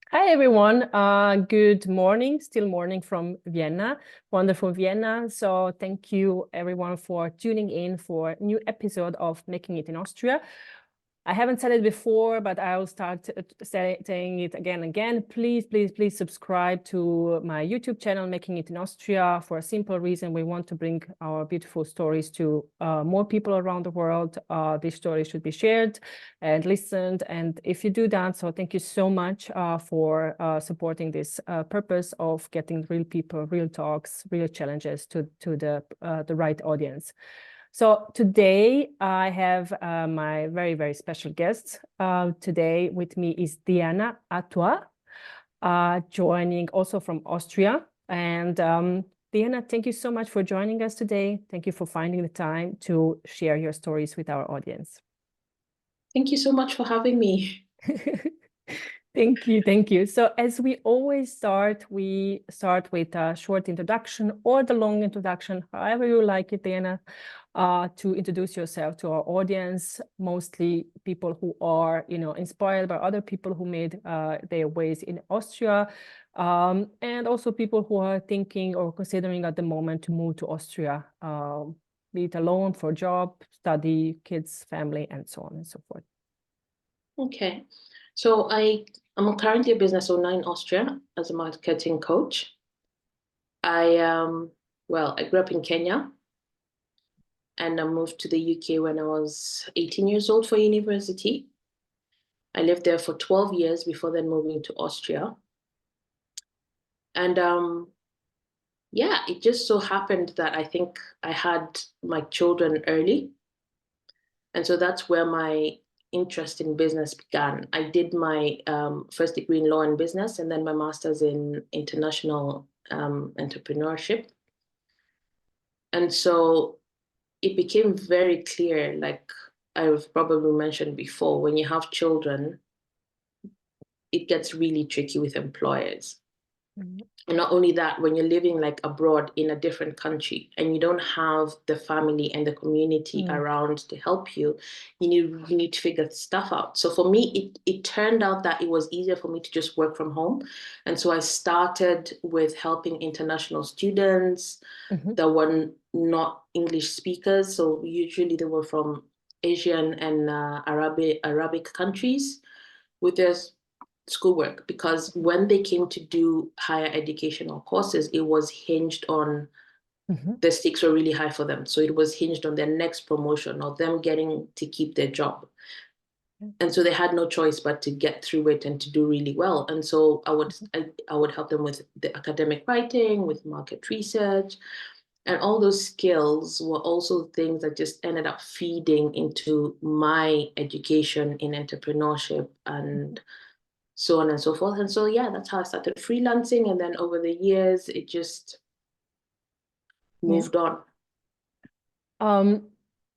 Hi everyone. Good morning. Still morning from Vienna. Wonderful Vienna. So thank you everyone for tuning in for a new episode of Making It in Austria. I haven't said it before, but I'll start saying it again and again. Please subscribe to my YouTube channel, Making It in Austria, for a simple reason. We want to bring our beautiful stories to more people around the world. These stories should be shared and listened. And if you do that, so thank you so much for supporting this purpose of getting real people, real talks, real challenges to the right audience. So today I have my very special guest. Today with me is Diana Attuah, joining also from Austria. And Diana, thank you so much for joining us today. Thank you for finding the time to share your stories with our audience. Thank you so much for having me. Thank you. So as we always start, we start with a short introduction or the long introduction, however you like it, Diana, to introduce yourself to our audience, mostly people who are, inspired by other people who made their ways in Austria, and also people who are thinking or considering at the moment to move to Austria, be it alone for job, study, kids, family, and so on and so forth. Okay. So I'm currently a business owner in Austria as a marketing coach. I grew up in Kenya and I moved to the UK when I was 18 years old for university. I lived there for 12 years before then moving to Austria. And it just so happened that I think I had my children early. And so that's where my interest in business began. I did my first degree in law and business and then my master's in international entrepreneurship. And so it became very clear, like I've probably mentioned before, when you have children, it gets really tricky with employers. Mm-hmm. And not only that, when you're living like abroad in a different country and you don't have the family and the community around to help you, you need to figure stuff out. So for me, it turned out that it was easier for me to just work from home. And so I started with helping international students that were not English speakers. So usually they were from Asian and Arabic countries with their schoolwork, because when they came to do higher educational courses, it was hinged on the stakes were really high for them. So it was hinged on their next promotion or them getting to keep their job. And so they had no choice but to get through it and to do really well. And so I would help them with the academic writing, with market research, and all those skills were also things that just ended up feeding into my education in entrepreneurship and so on and so forth. And so, that's how I started freelancing. And then over the years, it just moved on.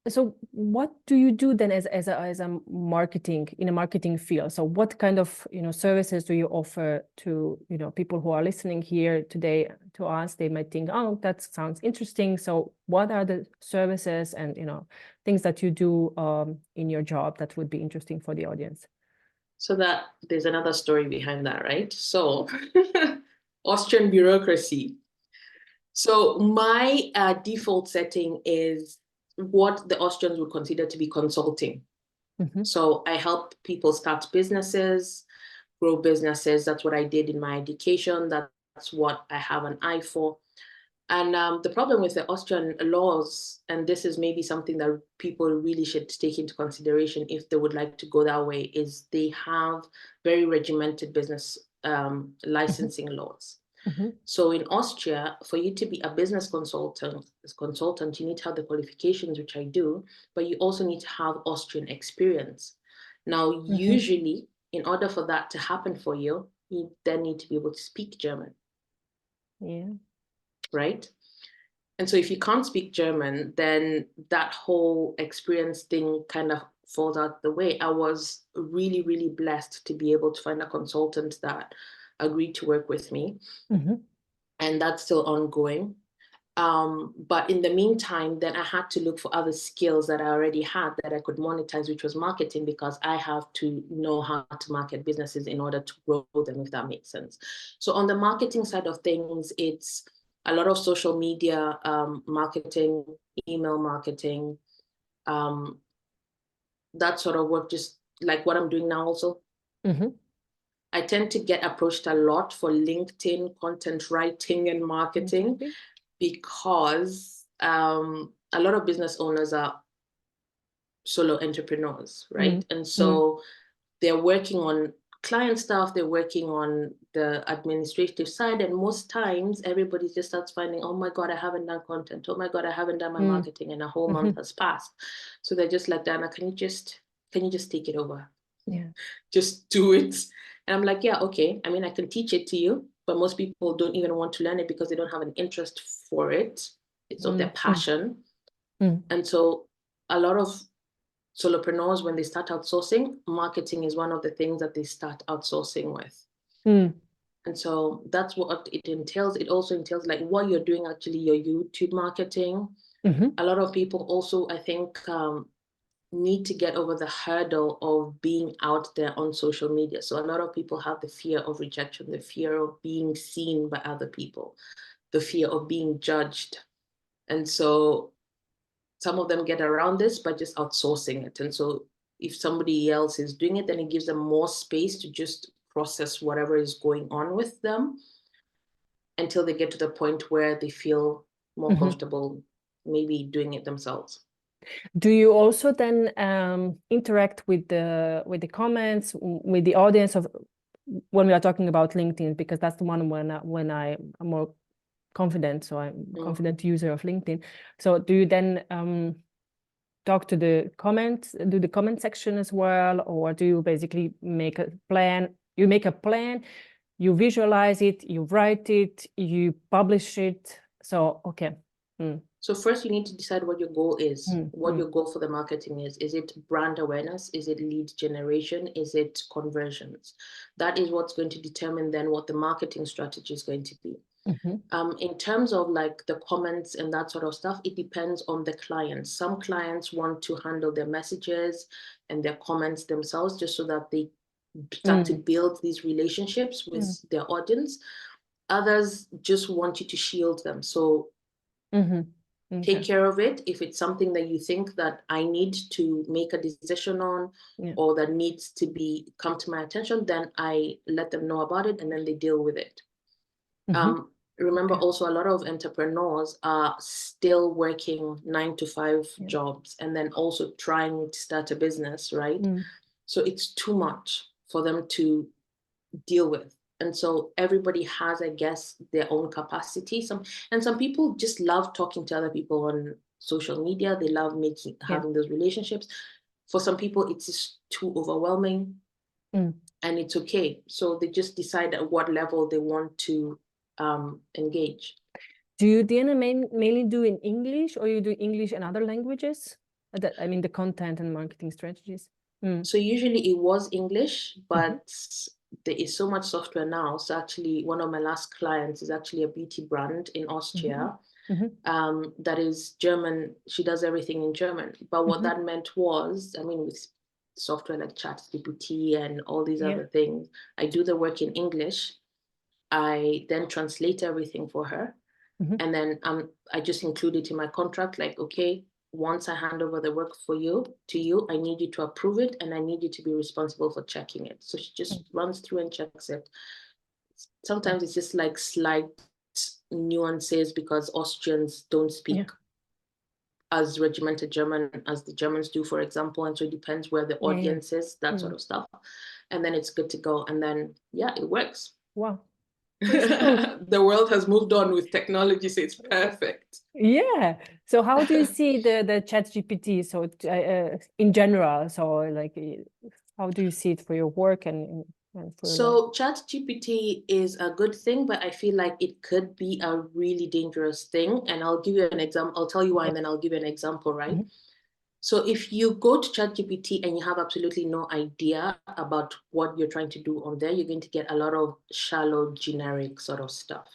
So what do you do then as a marketing in a marketing field? So what kind of, services do you offer to, people who are listening here today to us? They might think, oh, that sounds interesting. So what are the services and, things that you do in your job that would be interesting for the audience? So that there's another story behind that, right? So Austrian bureaucracy. So my default setting is what the Austrians would consider to be consulting. So I help people start businesses, grow businesses. That's what I did in my education. That's what I have an eye for. And the problem with the Austrian laws, and this is maybe something that people really should take into consideration if they would like to go that way, is they have very regimented business licensing laws. So in Austria, for you to be a business consultant, you need to have the qualifications, which I do, but you also need to have Austrian experience. Now, usually, in order for that to happen for you, you then need to be able to speak German. Yeah. Right? And so if you can't speak German, then that whole experience thing kind of falls out the way. I was really blessed to be able to find a consultant that agreed to work with me. And that's still ongoing. But in the meantime, then I had to look for other skills that I already had that I could monetize, which was marketing, because I have to know how to market businesses in order to grow them, if that makes sense. So on the marketing side of things, it's a lot of social media marketing, email marketing, that sort of work, just like what I'm doing now also. I tend to get approached a lot for LinkedIn content writing and marketing, because a lot of business owners are solo entrepreneurs, right? And so they're working on client stuff, they're working on the administrative side, and most times everybody just starts finding, oh my God, I haven't done content. Oh my God, I haven't done my marketing, and a whole month has passed. So they're just like, Diana, can you just take it over? Yeah. Just do it. And I'm like, yeah, okay. I mean, I can teach it to you, but most people don't even want to learn it because they don't have an interest for it. It's not their passion. And so a lot of solopreneurs, when they start outsourcing, marketing is one of the things that they start outsourcing with. And so that's what it entails. It also entails like what you're doing, actually, your YouTube marketing. A lot of people also, I think, need to get over the hurdle of being out there on social media. So a lot of people have the fear of rejection, the fear of being seen by other people, the fear of being judged. And so some of them get around this by just outsourcing it. And so if somebody else is doing it, then it gives them more space to just process whatever is going on with them until they get to the point where they feel more comfortable maybe doing it themselves. Do you also then interact with the comments, with the audience of when we are talking about LinkedIn, because that's the one when I'm more confident, so I'm a confident user of LinkedIn. So do you then talk to the comments, do the comment section as well, or do you basically make a plan? You make a plan, you visualize it, you write it, you publish it. So okay. So first you need to decide what your goal is, what your goal for the marketing is. Is it brand awareness? Is it lead generation? Is it conversions? That is what's going to determine then what the marketing strategy is going to be. In terms of like the comments and that sort of stuff, it depends on the client. Some clients want to handle their messages and their comments themselves, just so that they start to build these relationships with their audience. Others just want you to shield them. So take care of it. If it's something that you think that I need to make a decision on, or that needs to come to my attention, then I let them know about it, and then they deal with it. Remember, also a lot of entrepreneurs are still working 9-to-5 jobs and then also trying to start a business, right? So it's too much for them to deal with. And so everybody has, I guess, their own capacity. Some people just love talking to other people on social media. They love having those relationships. For some people, it's just too overwhelming, and it's okay. So they just decide at what level they want to engage. Do you, Diana, mainly do in English, or you do English and other languages? I mean, the content and marketing strategies. So usually it was English, but there is so much software now. So actually, one of my last clients is actually a beauty brand in Austria that is German. She does everything in German. But what that meant was, I mean, with software like ChatGPT and all these other things, I do the work in English. I then translate everything for her. And then I just include it in my contract, like, okay, once I hand over the work to you, I need you to approve it, and I need you to be responsible for checking it. So she just runs through and checks it. Sometimes it's just like slight nuances because Austrians don't speak as regimented German as the Germans do, for example. And so it depends where the audience is, that sort of stuff. And then it's good to go. And then, it works. Wow. The world has moved on with technology, so it's perfect. Yeah. So how do you see the ChatGPT? So in general, so like, how do you see it for your work and for so ChatGPT is a good thing, but I feel like it could be a really dangerous thing. And I'll give you an example. I'll tell you why, and then I'll give you an example, right? So if you go to ChatGPT and you have absolutely no idea about what you're trying to do on there, you're going to get a lot of shallow, generic sort of stuff.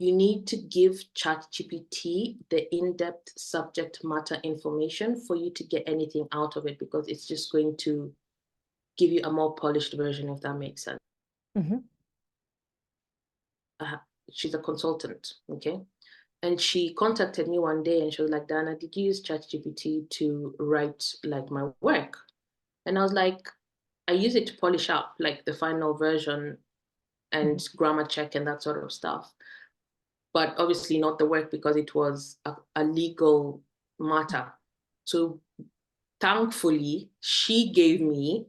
you need to give ChatGPT the in-depth subject matter information for you to get anything out of it, because it's just going to give you a more polished version, if that makes sense. She's a consultant, okay? And she contacted me one day and she was like, Dana, did you use ChatGPT to write like my work? And I was like, I use it to polish up like the final version and grammar check and that sort of stuff. But obviously not the work, because it was a legal matter. So thankfully, she gave me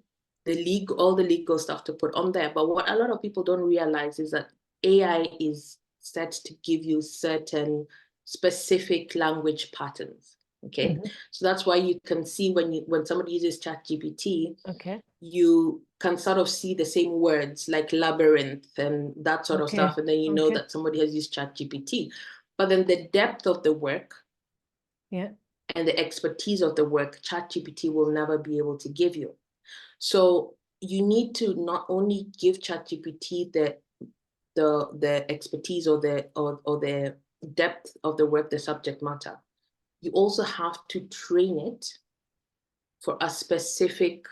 all the legal stuff to put on there. But what a lot of people don't realize is that AI is set to give you certain specific language patterns. Okay, so that's why you can see when somebody uses ChatGPT, you can sort of see the same words like labyrinth and that sort of stuff, and then you know that somebody has used ChatGPT. But then the depth of the work, and the expertise of the work, ChatGPT will never be able to give you. So you need to not only give ChatGPT the expertise or the depth of the work, the subject matter, you also have to train it for a specific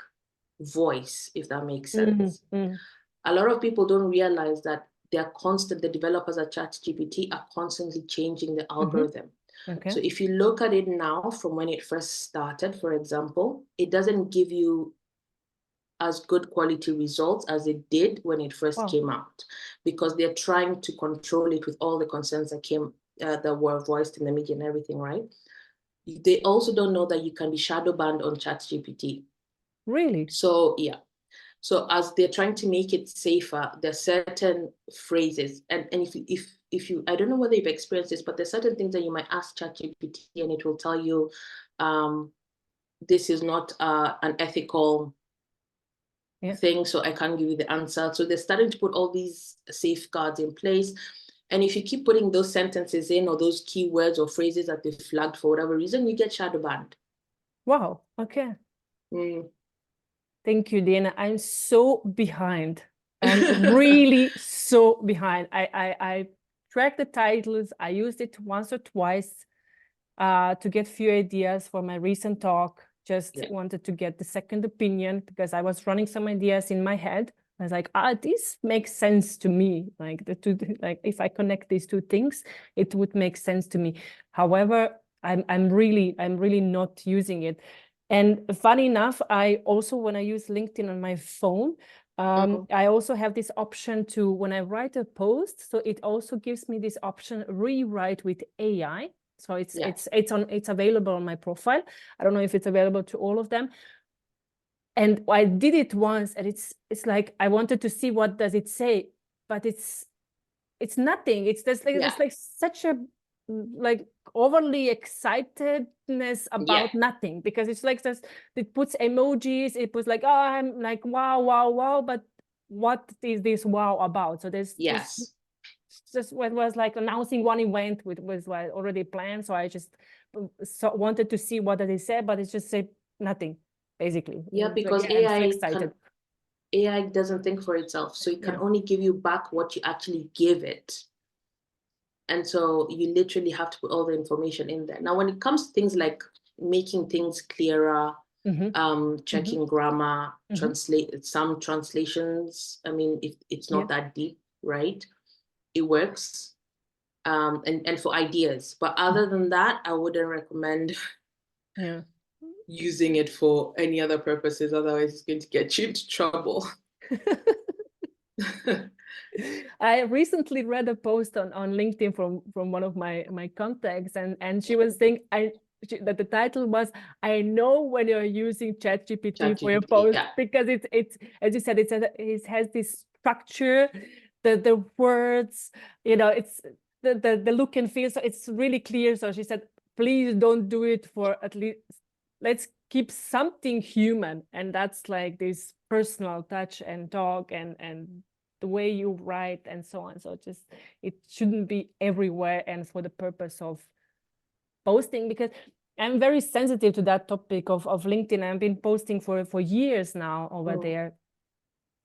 voice, if that makes sense. A lot of people don't realize that the developers at ChatGPT are constantly changing the algorithm. So if you look at it now from when it first started, for example, it doesn't give you as good quality results as it did when it first came out, because they're trying to control it with all the concerns that were voiced in the media and everything, right? They also don't know that you can be shadow banned on ChatGPT. Really? So yeah. So as they're trying to make it safer, there are certain phrases, and if you, I don't know whether you've experienced this, but there's certain things that you might ask ChatGPT and it will tell you, this is not an ethical thing, so I can't give you the answer. So they're starting to put all these safeguards in place. And if you keep putting those sentences in, or those keywords or phrases that they flagged for whatever reason, you get shadow banned. Wow. Okay. Thank you, Dana. I'm so behind. I'm really so behind. I tracked the titles. I used it once or twice to get few ideas for my recent talk. Just wanted to get the second opinion, because I was running some ideas in my head. I was like, this makes sense to me. Like like if I connect these two things, it would make sense to me. However, I'm really not using it. And funny enough, I also, when I use LinkedIn on my phone, I also have this option to, when I write a post, so it also gives me this option, rewrite with AI. So it's available on my profile. I don't know if it's available to all of them. And I did it once, and it's like I wanted to see what does it say, but it's nothing. It's just like it's like such a like overly excitedness about nothing, because it's like this, it puts emojis, it puts like, oh, I'm like wow, but what is this wow about? So there's just what was like announcing one event which was like already planned, so I just wanted to see what they said, but it's just said nothing basically. Because AI doesn't think for itself, so it can only give you back what you actually give it. And so you literally have to put all the information in there. Now, when it comes to things like making things clearer, checking grammar, translate some translations, I mean, it's not that deep, right? It works. And for ideas. But other than that, I wouldn't recommend using it for any other purposes. Otherwise, it's going to get you into trouble. I recently read a post on LinkedIn from one of my contacts, and she was saying that the title was, I know when you're using ChatGPT for your post, because it's as you said, it has this structure, the words, it's the look and feel, so it's really clear. So she said, please don't do it for, at least let's keep something human, and that's like this personal touch and talk and the way you write and so on. So just, it shouldn't be everywhere and for the purpose of posting, because I'm very sensitive to that topic of LinkedIn. I've been posting for years now over there,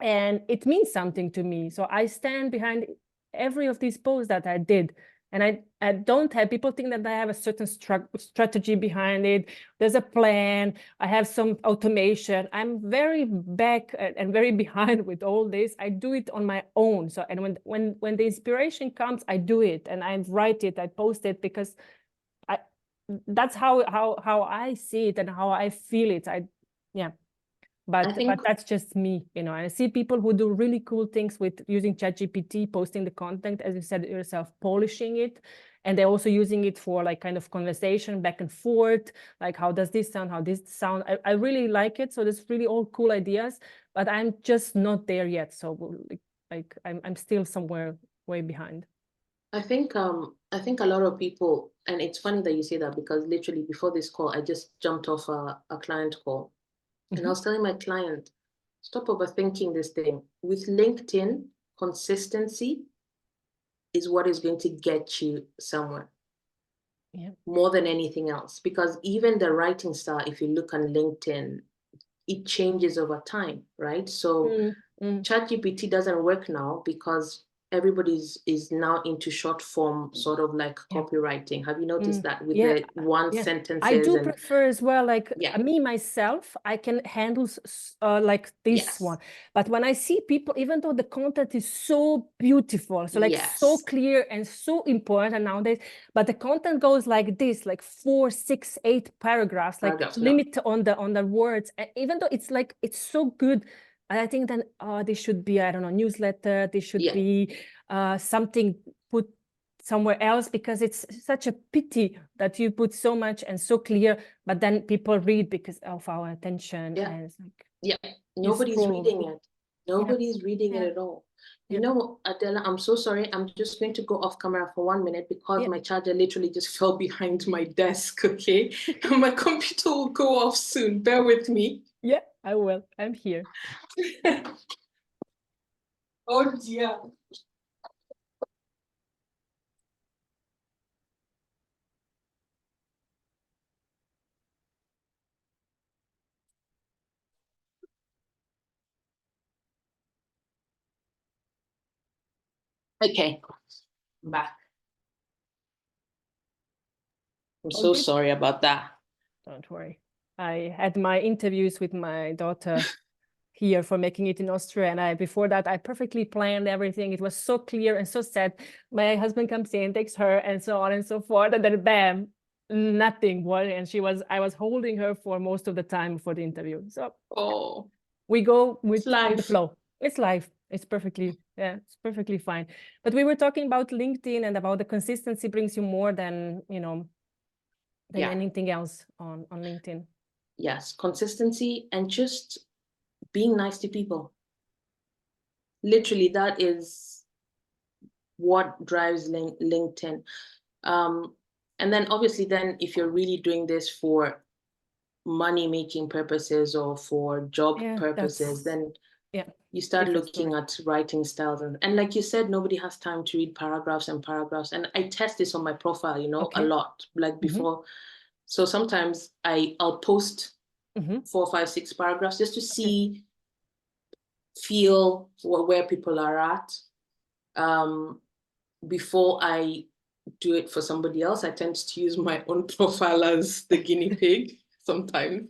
and it means something to me. So I stand behind every of these posts that I did. And I don't have, people think that I have a certain strategy behind it. There's a plan. I have some automation. I'm very back and very behind with all this. I do it on my own. So, and when the inspiration comes, I do it and I write it, I post it, because that's how I see it and how I feel it. But that's just me, you know. I see people who do really cool things with using ChatGPT, posting the content, as you said yourself, polishing it. And they're also using it for like kind of conversation back and forth. Like, how does this sound? How this sound? I really like it. So there's really all cool ideas, but I'm just not there yet. So like I'm still somewhere way behind. I think a lot of people, and it's funny that you say that, because literally before this call, I just jumped off a client call. And I was telling my client, stop overthinking this thing. With LinkedIn, consistency is what is going to get you somewhere. Yeah. More than anything else. Because even the writing style, if you look on LinkedIn, it changes over time, right? So ChatGPT doesn't work now because everybody is now into short form, sort of like copywriting. Have you noticed that with the one sentences? I do prefer as well, like me myself, I can handle like this one. But when I see people, even though the content is so beautiful, so like so clear and so important nowadays, but the content goes like this, like 4, 6, 8 paragraphs, like limit on the words, even though it's like it's so good. And I think then this should be, I don't know, newsletter, this should be something put somewhere else, because it's such a pity that you put so much and so clear, but then people read because of our attention. And it's like, nobody's reading it. Nobody's reading it at all. You know, Adela, I'm so sorry. I'm just going to go off camera for 1 minute because my charger literally just fell behind my desk, okay? And my computer will go off soon. Bear with me. Yeah, I will. I'm here. Oh, dear. Okay, I'm back. I'm so sorry about that. Don't worry. I had my interviews with my daughter here for Making It in Austria, and before that I perfectly planned everything. It was so clear and so set. My husband comes in, takes her, and so on and so forth, and then bam, nothing. And I was holding her for most of the time for the interview. So we go with the flow. It's life. It's perfectly fine. But we were talking about LinkedIn and about the consistency brings you more than, you know, than anything else on LinkedIn. Yes, consistency and just being nice to people. Literally, that is what drives LinkedIn. And then obviously then if you're really doing this for money-making purposes or for job purposes, then you start looking at writing styles. And like you said, nobody has time to read paragraphs and paragraphs. And I test this on my profile, you know, a lot, like before. So sometimes I'll post 4, 5, 6 paragraphs just to see, feel where people are at. Before I do it for somebody else, I tend to use my own profile as the guinea pig sometimes.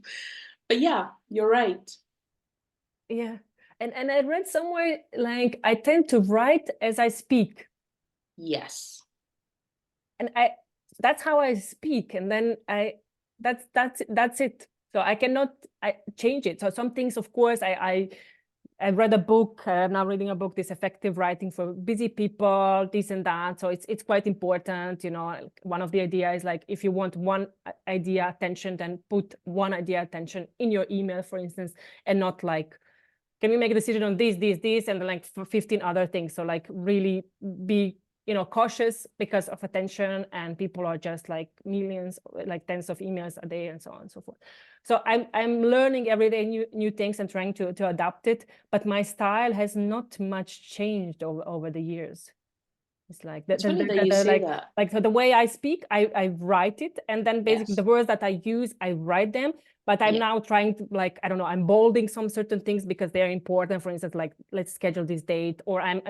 But yeah, you're right. Yeah. And I read somewhere, like, I tend to write as I speak. Yes. And that's how I speak. And then that's it. So I cannot change it. So some things, of course, I read a book. I'm now reading a book, This Effective Writing for Busy People, this and that. So it's quite important. You know, one of the ideas is like, if you want one idea attention, then put one idea attention in your email, for instance, and not like, can we make a decision on this, and then like 15 other things. So like really be, you know, cautious because of attention, and people are just like millions, like tens of emails a day and so on and so forth. So I'm learning every day new things and trying to adapt it, but my style has not much changed over the years. It's like It's funny that you say that. like so the way I speak, I write it, and then basically Yes. the words that I use, I write them. But I'm now trying to, like, I don't know, I'm bolding some certain things because they're important. For instance, like, let's schedule this date, or I'm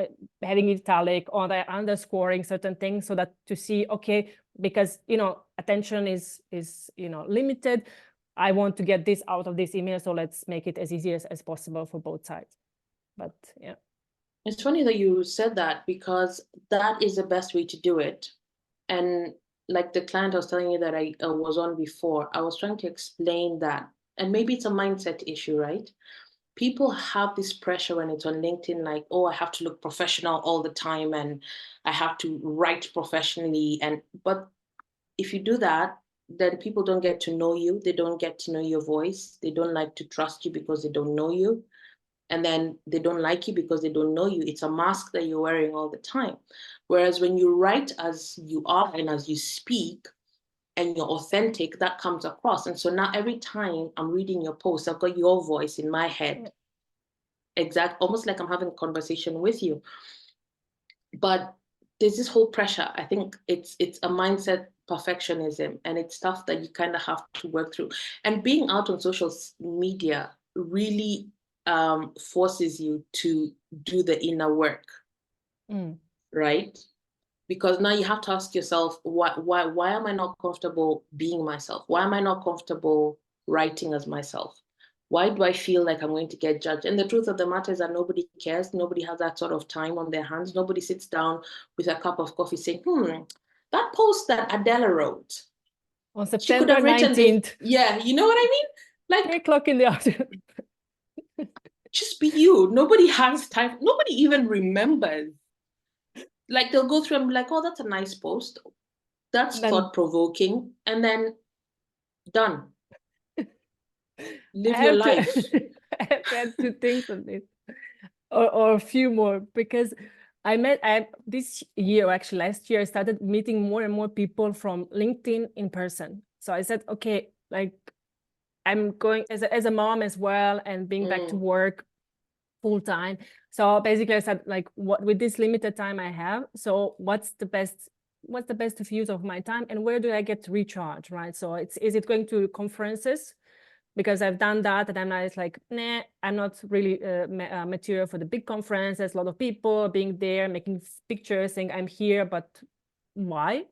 having italic, or I'm underscoring certain things so that to see, okay, because, you know, attention is, you know, limited. I want to get this out of this email, so let's make it as easy as possible for both sides. But yeah. It's funny that you said that, because that is the best way to do it. And like the client I was telling you that I was on before, I was trying to explain that. And maybe it's a mindset issue, right? People have this pressure when it's on LinkedIn, like, oh, I have to look professional all the time and I have to write professionally. But if you do that, then people don't get to know you. They don't get to know your voice. They don't like to trust you because they don't know you. And then they don't like you because they don't know you. It's a mask that you're wearing all the time. Whereas when you write as you are and as you speak and you're authentic, that comes across. And so now every time I'm reading your post, I've got your voice in my head. Almost like I'm having a conversation with you. But there's this whole pressure. I think it's a mindset perfectionism, and it's stuff that you kind of have to work through. And being out on social media really forces you to do the inner work, right? Because now you have to ask yourself, why am I not comfortable being myself? Why am I not comfortable writing as myself? Why do I feel like I'm going to get judged? And the truth of the matter is that nobody cares. Nobody has that sort of time on their hands. Nobody sits down with a cup of coffee saying, that post that Adela wrote, on she could September have written 19th. this. Yeah, you know what I mean? Like 3 o'clock in the afternoon. Just be you. Nobody has time. Nobody even remembers. Like they'll go through and be like, oh, that's a nice post. That's thought-provoking. And then done. Live your life. I have to add 2 things on this, or a few more, because this year, actually last year, I started meeting more and more people from LinkedIn in person. So I said, okay, like, I'm going as a mom as well, and being back to work full time. So basically I said, like, what, with this limited time I have, so what's the best use of my time, and where do I get to recharge, right? So is it going to conferences? Because I've done that, and I'm not, like, nah, I'm not really material for the big conferences, a lot of people being there, making pictures, saying I'm here, but why?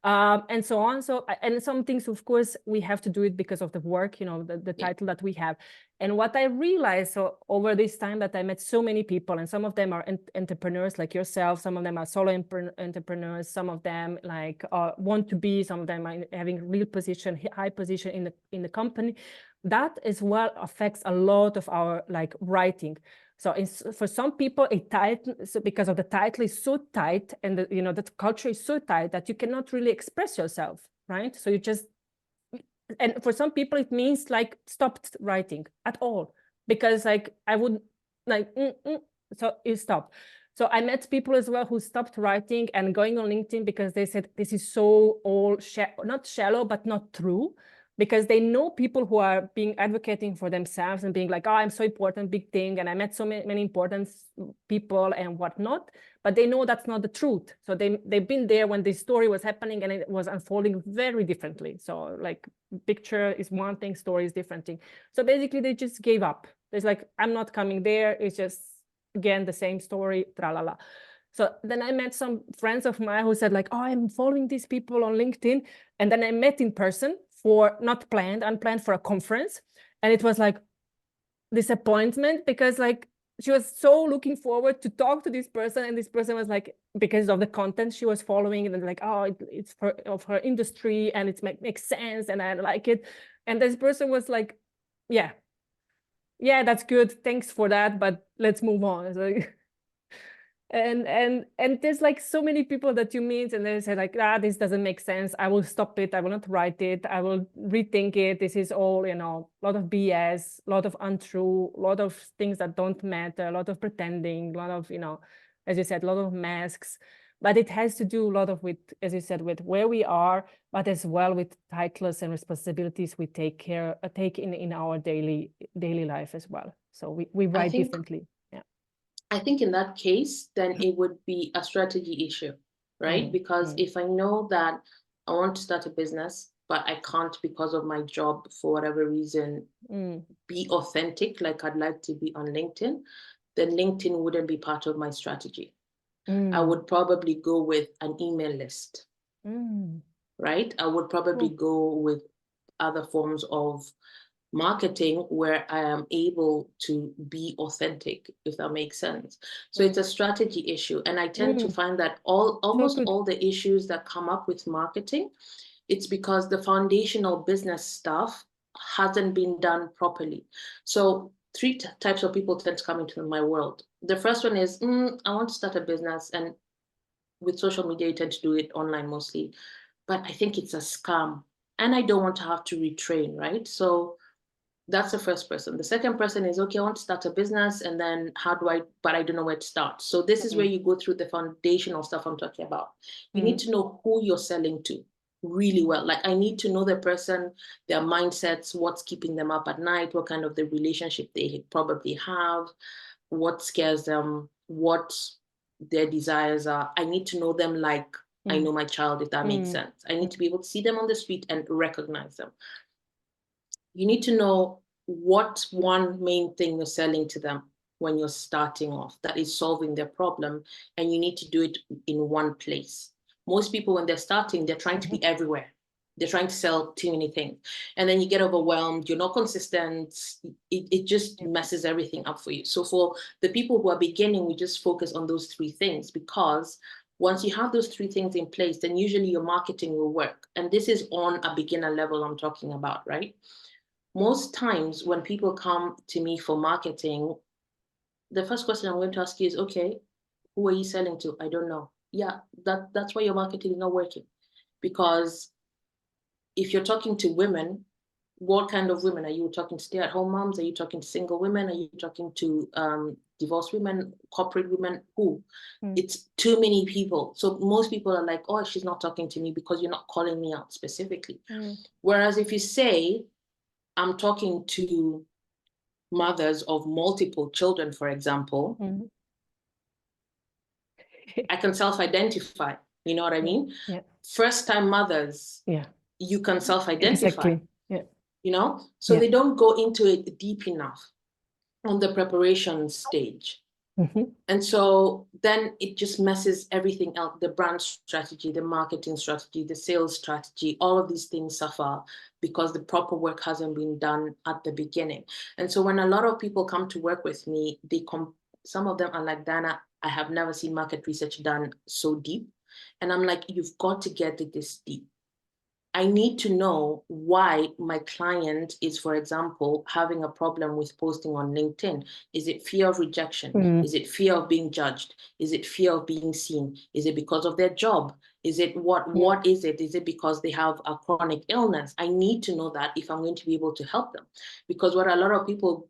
And so on. So, and some things, of course, we have to do it because of the work, you know, the title that we have. And what I realized, so over this time, that I met so many people, and some of them are entrepreneurs like yourself, some of them are solo entrepreneurs, some of them like want to be, some of them are having real position, high position in the company. That as well affects a lot of our, like, writing. So for some people, because of the title is so tight, and the culture is so tight, that you cannot really express yourself, right? So and for some people it means, like, stopped writing at all, because, like, I would, like, so you stop. So I met people as well who stopped writing and going on LinkedIn because they said this is so not shallow, but not true. Because they know people who are being advocating for themselves and being like, oh, I'm so important, big thing, and I met so many important people and whatnot, but they know that's not the truth. So they've been there when this story was happening, and it was unfolding very differently. So, like, picture is one thing, story is different thing. So basically they just gave up. It's like, I'm not coming there. It's just, again, the same story, tra-la-la. So then I met some friends of mine who said, like, oh, I'm following these people on LinkedIn. And then I met in person for unplanned for a conference. And it was like disappointment, because, like, she was so looking forward to talk to this person, and this person was like, because of the content she was following, and like, oh, it's of her industry, and it makes sense, and I like it. And this person was like, yeah, that's good, thanks for that, but let's move on. So, and there's, like, so many people that you meet, and they say, like, this doesn't make sense, I will stop it, I will not write it, I will rethink it, this is all, a lot of BS, a lot of untrue, a lot of things that don't matter, a lot of pretending, a lot of, as you said, a lot of masks. But it has to do a lot of with, as you said, with where we are, but as well with titles and responsibilities we take in our daily life as well. So we write differently. I think in that case, then it would be a strategy issue, right? Because if I know that I want to start a business, but I can't because of my job for whatever reason, be authentic like I'd like to be on LinkedIn, then LinkedIn wouldn't be part of my strategy. I would probably go with an email list, right? I would probably go with other forms of marketing where I am able to be authentic, if that makes sense. So it's a strategy issue. And I tend to find that almost all the issues that come up with marketing, it's because the foundational business stuff hasn't been done properly. So three types of people tend to come into my world. The first one is, I want to start a business, and with social media, you tend to do it online mostly, but I think it's a scam and I don't want to have to retrain, right? So that's the first person. The second person is, okay, I want to start a business, and then but I don't know where to start. So this is where you go through the foundational stuff I'm talking about. You need to know who you're selling to really well. Like, I need to know the person, their mindsets, what's keeping them up at night, what kind of the relationship they probably have, what scares them, what their desires are. I need to know them like I know my child, if that makes sense. I need to be able to see them on the street and recognize them. You need to know what one main thing you're selling to them when you're starting off that is solving their problem, and you need to do it in one place. Most people, when they're starting, they're trying to be everywhere. They're trying to sell too many things. And then you get overwhelmed, you're not consistent. It just messes everything up for you. So for the people who are beginning, we just focus on those three things, because once you have those three things in place, then usually your marketing will work. And this is on a beginner level I'm talking about, right? Most times when people come to me for marketing, the first question I'm going to ask you is, okay, who are you selling to? I don't know. Yeah, that's why your marketing is not working. Because if you're talking to women, what kind of women? Are you talking to stay-at-home moms? Are you talking to single women? Are you talking to divorced women, corporate women? Who? It's too many people. So most people are like, oh, she's not talking to me because you're not calling me out specifically. Whereas if you say, I'm talking to mothers of multiple children, for example, I can self-identify. You know what I mean? Yeah. First-time mothers, you can self-identify. Exactly. Yeah. You know? So they don't go into it deep enough on the preparation stage. And so then it just messes everything else. The brand strategy, the marketing strategy, the sales strategy, all of these things suffer because the proper work hasn't been done at the beginning. And so when a lot of people come to work with me, some of them are like, Dana, I have never seen market research done so deep. And I'm like, you've got to get it this deep. I need to know why my client is, for example, having a problem with posting on LinkedIn. Is it fear of rejection? Is it fear of being judged? Is it fear of being seen? Is it because of their job? Is it what is it? Is it because they have a chronic illness? I need to know that if I'm going to be able to help them. Because what a lot of people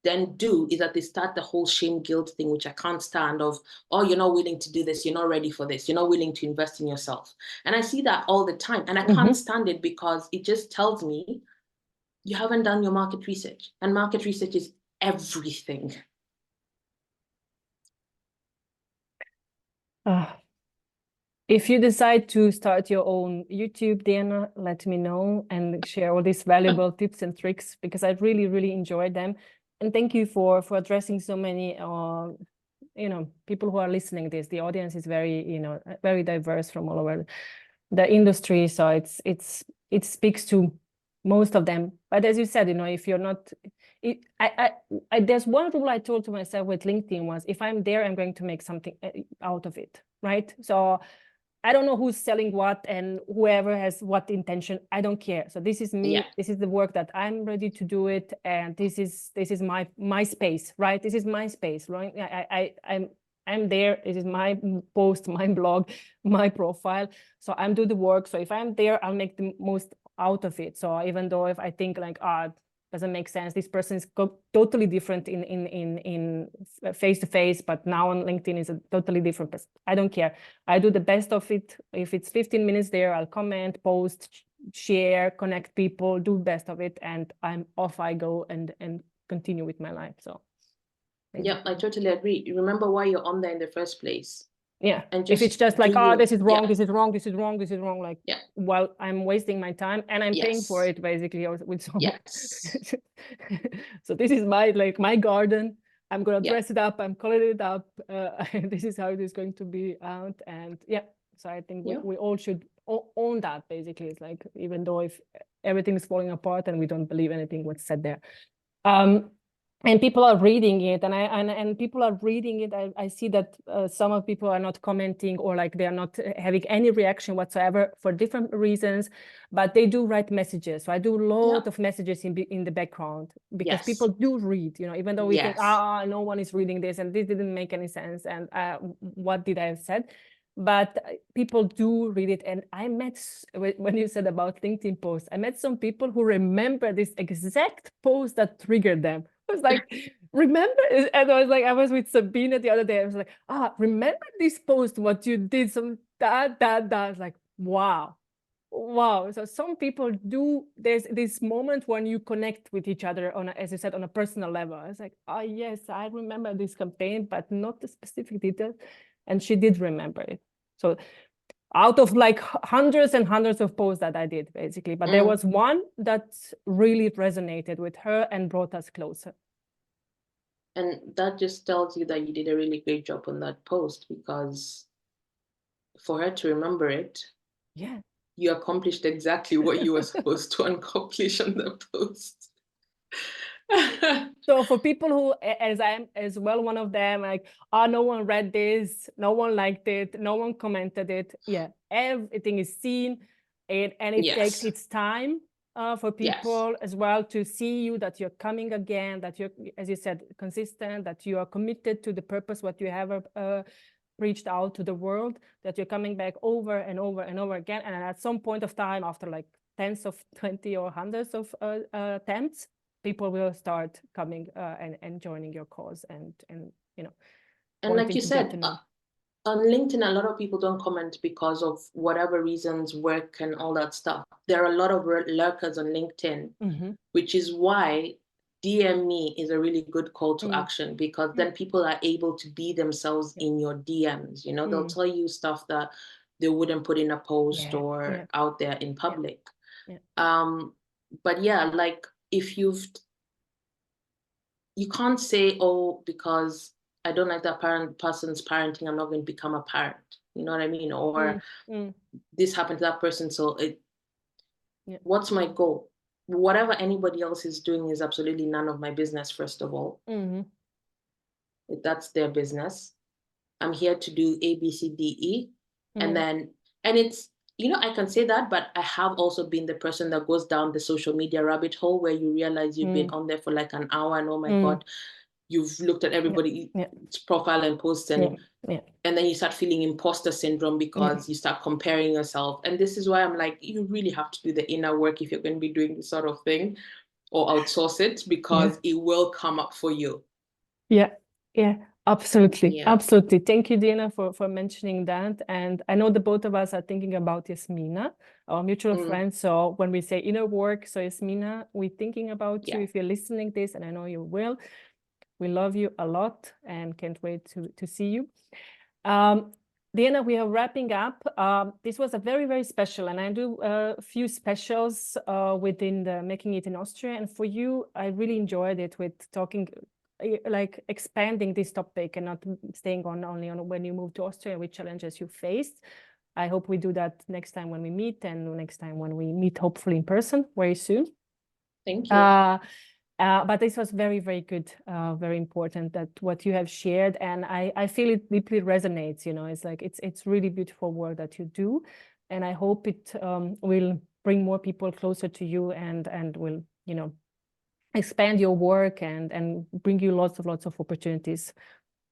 then do is that they start the whole shame guilt thing, which I can't stand, of, oh, you're not willing to do this, you're not ready for this, you're not willing to invest in yourself. And I see that all the time, and I can't stand it, because it just tells me you haven't done your market research, and market research is everything. If you decide to start your own YouTube, Diana, let me know and share all these valuable tips and tricks, because I really, really enjoyed them. And thank you for addressing so many, people who are listening to this. The audience is very, very diverse from all over the industry. So it speaks to most of them. But as you said, if you're not, there's one rule I told to myself with LinkedIn was, if I'm there, I'm going to make something out of it, right? So I don't know who's selling what and whoever has what intention. I don't care. So this is me. Yeah. This is the work that I'm ready to do it, and this is my space, right? This is my space, right? I'm there. This is my post, my blog, my profile. So I'm doing the work. So if I'm there, I'll make the most out of it. So even though if I think like, doesn't make sense, this person is totally different in face to face, but now on LinkedIn is a totally different person. I don't care. I do the best of it. If it's 15 minutes there, I'll comment, post, share, connect people, do best of it, and I'm off I go and continue with my life. So Yeah, I totally agree. You remember why you're on there in the first place. Yeah. And if it's just like, this is wrong, this is wrong, this is wrong, this is wrong, like, well, I'm wasting my time and I'm paying for it basically with someone. Yes. So this is my garden. I'm gonna dress it up. I'm coloring it up. This is how it is going to be out. And so I think we all should own that basically. It's like, even though if everything is falling apart and we don't believe anything what's said there. And people are reading it, and people are reading it. I see that some of people are not commenting, or like they are not having any reaction whatsoever for different reasons, but they do write messages. So I do a lot of messages in the background, because people do read, even though we think, no one is reading this and this didn't make any sense, and what did I have said? But people do read it. And I met, when you said about LinkedIn posts, I met some people who remember this exact post that triggered them. I was like, remember? And I was like, I was with Sabina the other day. I was like, remember this post, what you did, some that. I was like, wow. So some people do, there's this moment when you connect with each other on, as you said, on a personal level. I was like, yes, I remember this campaign, but not the specific details. And she did remember it. So out of like hundreds and hundreds of posts that I did, basically, but there was one that really resonated with her and brought us closer. And that just tells you that you did a really great job on that post, because for her to remember it, you accomplished exactly what you were supposed to accomplish on the post. So for people who, as I'm as well, one of them, like, no one read this, no one liked it, no one commented it. Everything is seen, and it takes its time for people as well to see you, that you're coming again, that you're, as you said, consistent, that you are committed to the purpose, what you have reached out to the world, that you're coming back over and over and over again. And at some point of time, after like tens of 20 or hundreds of attempts, people will start coming and joining your cause, and like you said, on LinkedIn, a lot of people don't comment because of whatever reasons, work and all that stuff. There are a lot of lurkers on LinkedIn, which is why DM me is a really good call to action, because then people are able to be themselves in your DMs. They'll tell you stuff that they wouldn't put in a post or out there in public. But like, if you can't say, because I don't like that person's parenting, I'm not going to become a parent. You know what I mean? Or this happened to that person, so what's my goal? Whatever anybody else is doing is absolutely none of my business, first of all. That's their business. I'm here to do A, B, C, D, E. And it's, I can say that, but I have also been the person that goes down the social media rabbit hole, where you realize you've been on there for like an hour, and oh my God, you've looked at everybody's profile and posts, and then you start feeling imposter syndrome, because you start comparing yourself. And this is why I'm like, you really have to do the inner work if you're going to be doing this sort of thing, or outsource it, because it will come up for you. Absolutely. Absolutely. Thank you, Diana, for mentioning that. And I know the both of us are thinking about Yasmina, our mutual friend. So when we say inner work, so Yasmina, we're thinking about you. If you're listening this, and I know you will, we love you a lot and can't wait to see you. Diana, we are wrapping up. This was a very, very special, and I do a few specials within the Making It in Austria. And for you, I really enjoyed it with talking, like expanding this topic and not staying only on when you move to Austria, which challenges you faced. I hope we do that next time when we meet, and next time when we meet, hopefully in person very soon. Thank you. But this was very, very good, very important, that what you have shared, and I feel it deeply resonates. It's like it's really beautiful work that you do, and I hope it will bring more people closer to you, and will expand your work and bring you lots of opportunities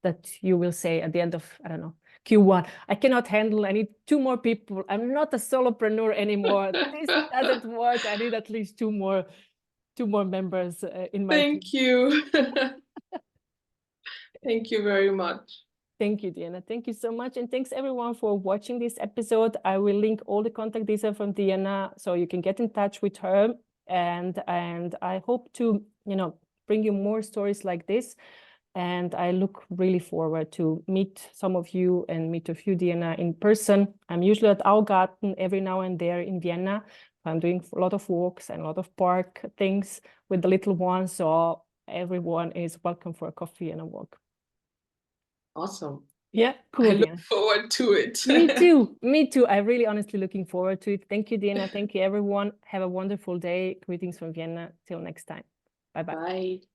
that you will say at the end of, I don't know, Q1, I cannot handle, I need 2 more people. I'm not a solopreneur anymore. This doesn't work. I need at least 2 more members in my team. Thank you. Thank you very much. Thank you, Diana. Thank you so much. And thanks everyone for watching this episode. I will link all the contact details from Diana, so you can get in touch with her. And I hope to, bring you more stories like this. And I look really forward to meet some of you and meet a few Diana in person. I'm usually at Augarten every now and there in Vienna. I'm doing a lot of walks and a lot of park things with the little ones. So everyone is welcome for a coffee and a walk. Awesome. Yeah, cool. I look forward to it. Me too. Me too. I'm really honestly looking forward to it. Thank you, Diana. Thank you, everyone. Have a wonderful day. Greetings from Vienna. Till next time. Bye-bye. Bye.